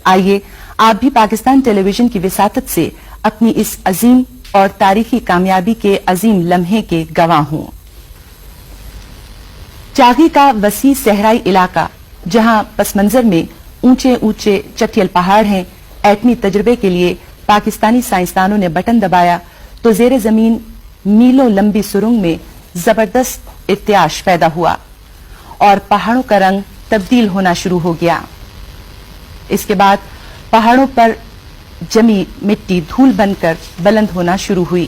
آئیے آپ بھی پاکستان ٹیلی ویژن کی وساطت سے اپنی اس عظیم اور تاریخی کامیابی کے عظیم لمحے کے گواہ ہوں۔ چاغی کا وسیع صحرائی علاقہ، جہاں پس منظر میں اونچے اونچے چٹیل پہاڑ ہیں، ایٹمی تجربے کے لیے پاکستانی سائنسدانوں نے بٹن دبایا تو زیر زمین میلوں لمبی سرنگ میں زبردست ارتعاش پیدا ہوا اور پہاڑوں کا رنگ تبدیل ہونا شروع ہو گیا۔ اس کے بعد پہاڑوں پر جمی مٹی دھول بن کر بلند ہونا شروع ہوئی۔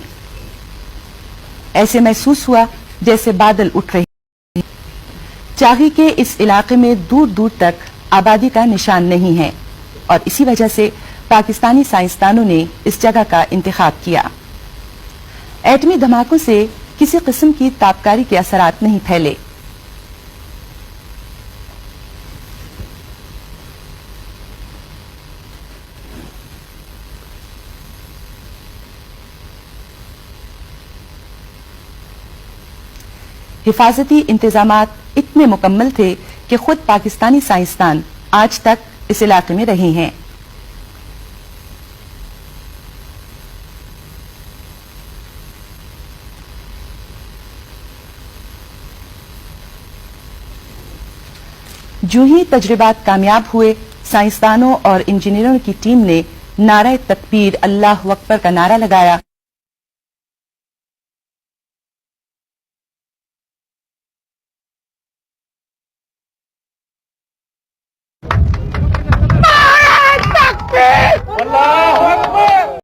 ایسے محسوس ہوا جیسے بادل اٹھ رہے۔ چاغی کے اس علاقے میں دور دور تک آبادی کا نشان نہیں ہے اور اسی وجہ سے پاکستانی سائنسدانوں نے اس جگہ کا انتخاب کیا۔ ایٹمی دھماکوں سے کسی قسم کی تابکاری کے اثرات نہیں پھیلے۔ حفاظتی انتظامات اتنے مکمل تھے کہ خود پاکستانی سائنسدان آج تک اس علاقے میں رہے ہیں۔ جو ہی تجربات کامیاب ہوئے، سائنسدانوں اور انجینئروں کی ٹیم نے نعرہ تکبیر اللہ اکبر کا نعرہ لگایا